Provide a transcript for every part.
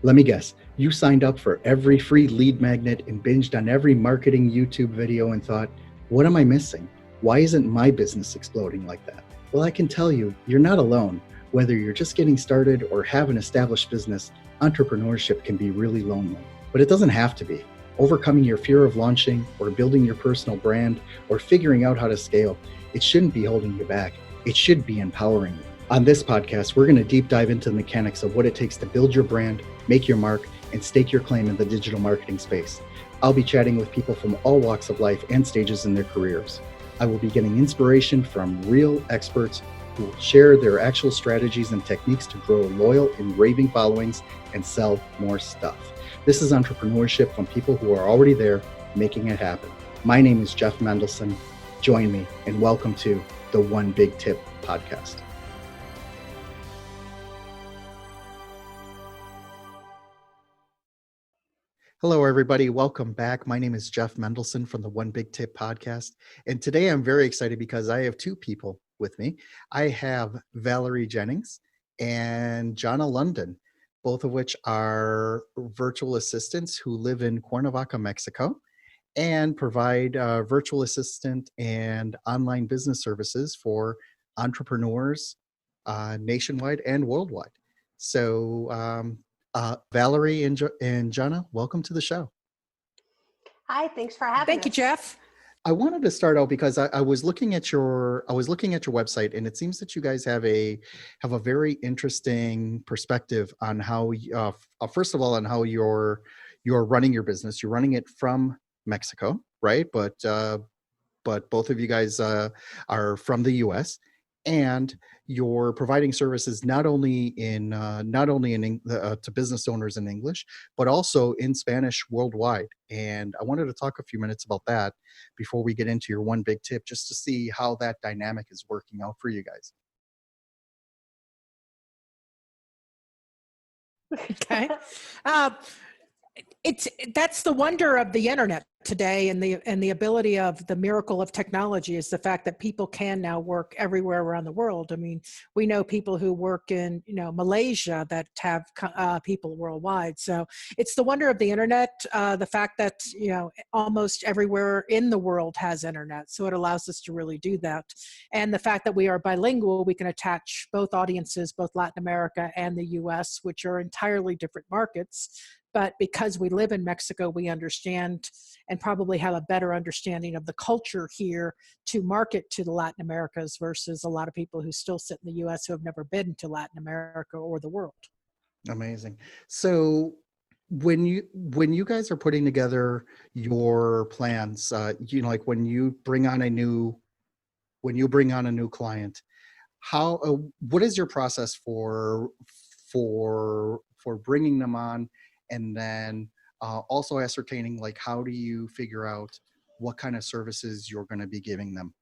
Let me guess, you signed up for every free lead magnet and binged on every marketing YouTube video and thought, what am I missing? Why isn't my business exploding like that? Well, I can tell you, you're not alone. Whether you're just getting started or have an established business, entrepreneurship can be really lonely. But it doesn't have to be. Overcoming your fear of launching or building your personal brand or figuring out how to scale, it shouldn't be holding you back. It should be empowering you. On this podcast, we're going to deep dive into the mechanics of what it takes to build your brand, make your mark, and stake your claim in the digital marketing space. I'll be chatting with people from all walks of life and stages in their careers. I will be getting inspiration from real experts who will share their actual strategies and techniques to grow loyal and raving followings and sell more stuff. This is entrepreneurship from people who are already there making it happen. My name is Jeff Mendelson. Join me and welcome to the One Big Tip podcast. Hello, everybody. Welcome back. My name is Jeff Mendelson from the One Big Tip podcast. And today I'm very excited because I have two people with me. I have Valerie Jennings and Jonna London, both of which are virtual assistants who live in Cuernavaca, Mexico, and provide virtual assistant and online business services for entrepreneurs nationwide and worldwide. So, Valerie and Jonna, welcome to the show. Hi, thanks for having us. Thank you, Jeff. I wanted to start out because I was looking at your website, and it seems that you guys have a very interesting perspective on how first of all on how you're running your business. You're running it from Mexico, right? But both of you guys are from the U.S. and you're providing services not only to business owners in English, but also in Spanish worldwide. And I wanted to talk a few minutes about that before we get into your one big tip, just to see how that dynamic is working out for you guys. Okay. That's the wonder of the internet today, and the ability of the miracle of technology is the fact that people can now work everywhere around the world. I mean, we know people who work in Malaysia that have people worldwide. So it's the wonder of the internet, the fact that almost everywhere in the world has internet. So it allows us to really do that, and the fact that we are bilingual, we can attach both audiences, both Latin America and the U.S., which are entirely different markets. But because we live in Mexico, we understand and probably have a better understanding of the culture here to market to the Latin Americas versus a lot of people who still sit in the U.S. who have never been to Latin America or the world. Amazing. So when you guys are putting together your plans, like when you bring on a new client, what is your process for bringing them on? And then also ascertaining, like, how do you figure out what kind of services you're going to be giving them?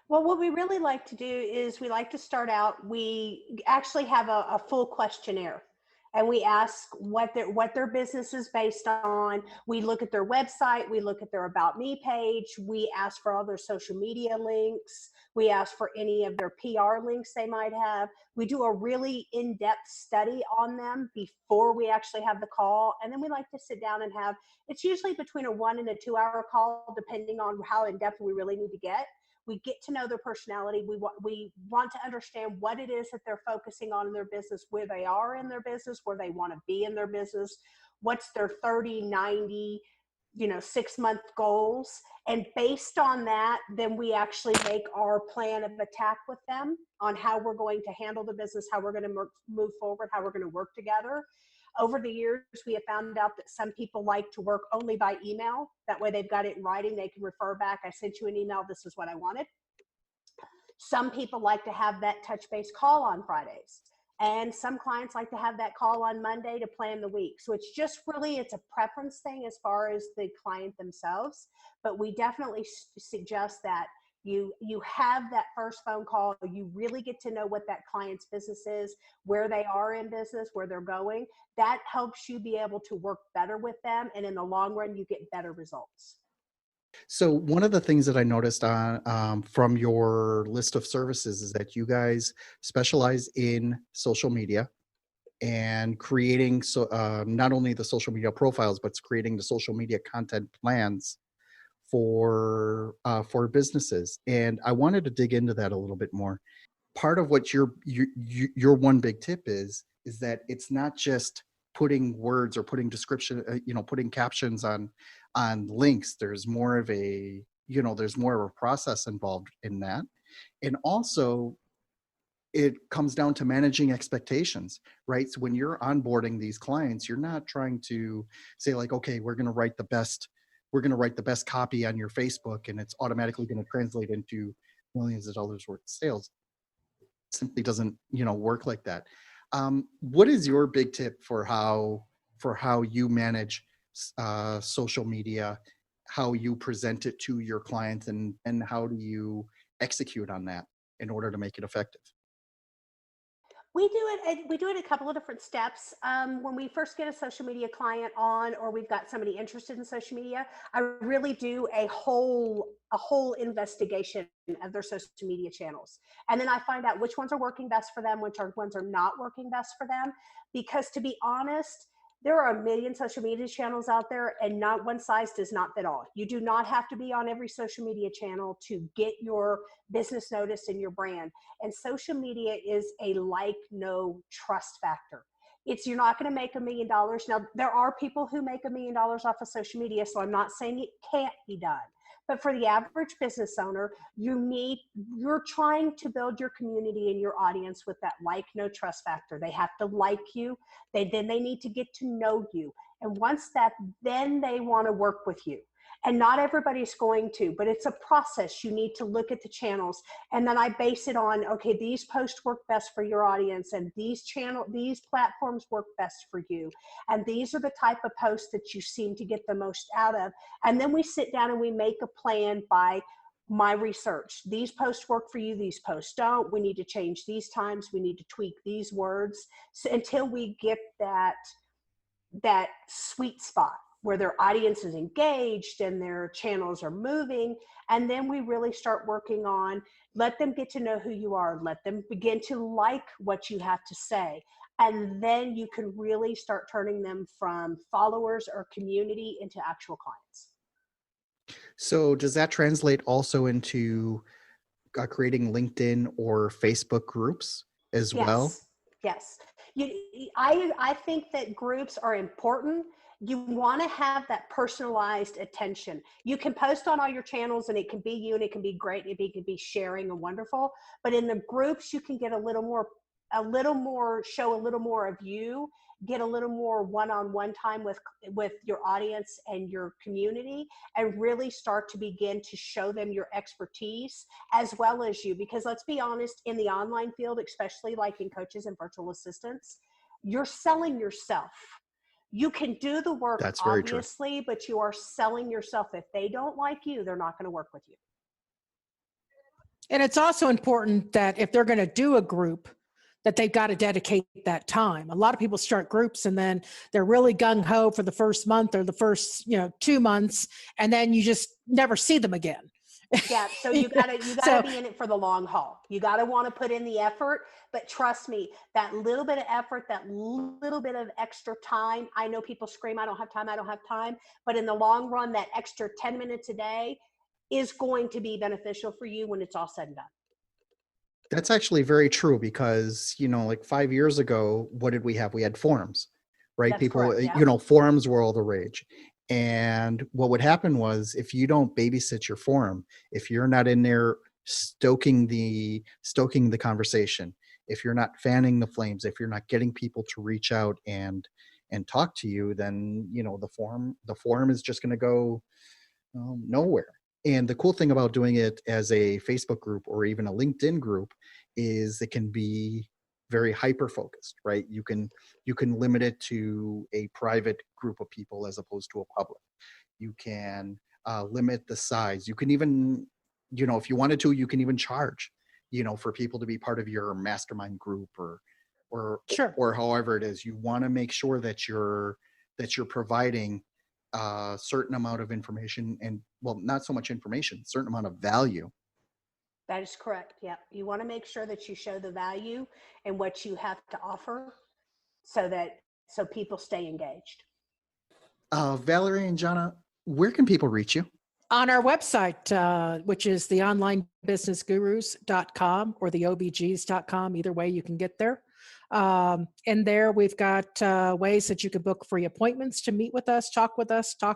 Well, what we really like to do is we like to start out, we actually have a full questionnaire. And we ask what their business is based on. We look at their website. We look at their About Me page. We ask for all their social media links. We ask for any of their PR links they might have. We do a really in-depth study on them before we actually have the call. And then we like to sit down and it's usually between a 1 and a 2 hour call, depending on how in-depth we really need to get. We get to know their personality. We want to understand what it is that they're focusing on in their business, where they are in their business, where they want to be in their business, what's their 30, 90, 6-month goals. And based on that, then we actually make our plan of attack with them on how we're going to handle the business, how we're going to move forward, how we're going to work together. Over the years, we have found out that some people like to work only by email. That way they've got it in writing. They can refer back. I sent you an email. This is what I wanted. Some people like to have that touch-base call on Fridays. And some clients like to have that call on Monday to plan the week. So it's a preference thing as far as the client themselves. But we definitely suggest that you have that first phone call. You really get to know what that client's business is, where they are in business, where they're going. That helps you be able to work better with them. And in the long run, you get better results. So one of the things that I noticed from your list of services is that you guys specialize in social media and creating not only the social media profiles, but creating the social media content plans for businesses. And I wanted to dig into that a little bit more. Part of what your one big tip is that it's not just putting words or putting description, putting captions on links. There's more of a, there's more of a process involved in that. And also it comes down to managing expectations, right? So when you're onboarding these clients, you're not trying to say like, okay, we're going to write the best copy on your Facebook and it's automatically going to translate into millions of dollars worth of sales. It simply doesn't, work like that. What is your big tip for how you manage social media, how you present it to your clients, and how do you execute on that in order to make it effective? We do it a couple of different steps. When we first get a social media client on, or we've got somebody interested in social media, I really do a whole investigation of their social media channels, and then I find out which ones are working best for them, which ones are not working best for them. Because to be honest, there are a million social media channels out there, and not one size does not fit all. You do not have to be on every social media channel to get your business noticed and your brand. And social media is a like, no, trust factor. You're not going to make $1 million. Now, there are people who make $1 million off of social media, so I'm not saying it can't be done. But for the average business owner, you're trying to build your community and your audience with that like, no, trust factor. They have to like you. Then they need to get to know you. And once that, then they want to work with you. And not everybody's going to, but it's a process. You need to look at the channels. And then I base it on, okay, these posts work best for your audience, and these platforms work best for you. And these are the type of posts that you seem to get the most out of. And then we sit down and we make a plan by my research. These posts work for you, these posts don't. We need to change these times. We need to tweak these words, until we get that sweet spot where their audience is engaged and their channels are moving. And then we really start working on, let them get to know who you are, let them begin to like what you have to say. And then you can really start turning them from followers or community into actual clients. So does that translate also into creating LinkedIn or Facebook groups as well? Yes, yes. I think that groups are important. You want to have that personalized attention. You can post on all your channels and it can be you and it can be great. It can be sharing and wonderful. But in the groups, you can get show a little more of you, get a little more one-on-one time with your audience and your community, and really start to begin to show them your expertise as well as you. Because let's be honest, in the online field, especially like in coaches and virtual assistants, you're selling yourself. You can do the work, That's very true. obviously, but you are selling yourself. If they don't like you, they're not going to work with you. And it's also important that if they're going to do a group, that they've got to dedicate that time. A lot of people start groups and then they're really gung-ho for the first month or the first, 2 months, and then you just never see them again. Yeah, so you gotta be in it for the long haul. You gotta want to put in the effort, but trust me, that little bit of effort, that little bit of extra time. I know people scream, "I don't have time, I don't have time," but in the long run, that extra 10 minutes a day is going to be beneficial for you when it's all said and done. That's actually very true because, like 5 years ago, what did we have? We had forums, right? That's People, correct. Yeah. Forums were all the rage. And what would happen was if you don't babysit your forum, if you're not in there stoking the conversation, if you're not fanning the flames, if you're not getting people to reach out and talk to you, then, the forum is just going to go nowhere. And the cool thing about doing it as a Facebook group or even a LinkedIn group is it can be very hyper focused, right? You can limit it to a private group of people as opposed to a public. You can limit the size. You can even, if you wanted to, you can even charge, for people to be part of your mastermind group Sure. or however it is. You want to make sure that you're providing a certain amount of information, and well, not so much information, certain amount of value. That is correct. Yeah. You want to make sure that you show the value and what you have to offer. so people stay engaged. Valerie and Jana, where can people reach you? On our website, which is theonlinebusinessgurus.com or theobgs.com. Either way, you can get there. And there we've got ways that you can book free appointments to meet with us, talk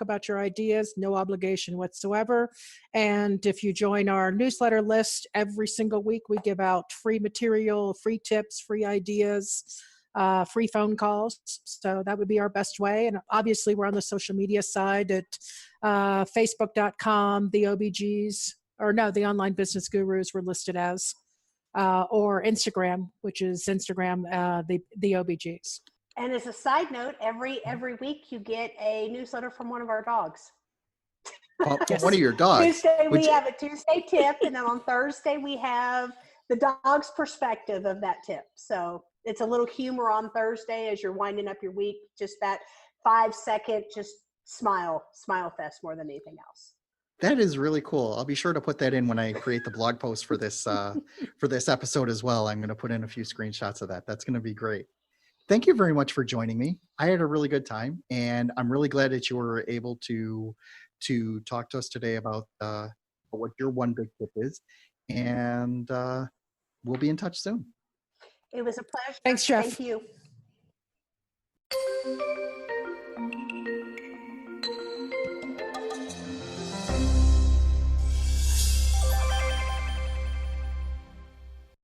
about your ideas, no obligation whatsoever. And if you join our newsletter list, every single week we give out free material, free tips, free ideas, free phone calls. So that would be our best way. And obviously we're on the social media side at facebook.com, the Online Business Gurus we're listed as, or Instagram, which is Instagram, the OBGs. And as a side note, every week you get a newsletter from one of our dogs. Yes. One of your dogs. Tuesday we have a Tuesday tip, and then on Thursday we have the dog's perspective of that tip. So it's a little humor on Thursday as you're winding up your week. Just that 5-second, just smile fest more than anything else. That is really cool. I'll be sure to put that in when I create the blog post for this episode as well. I'm going to put in a few screenshots of that. That's going to be great. Thank you very much for joining me. I had a really good time, and I'm really glad that you were able to talk to us today about what your one big tip is. And we'll be in touch soon. It was a pleasure. Thanks, Jeff. Thank you.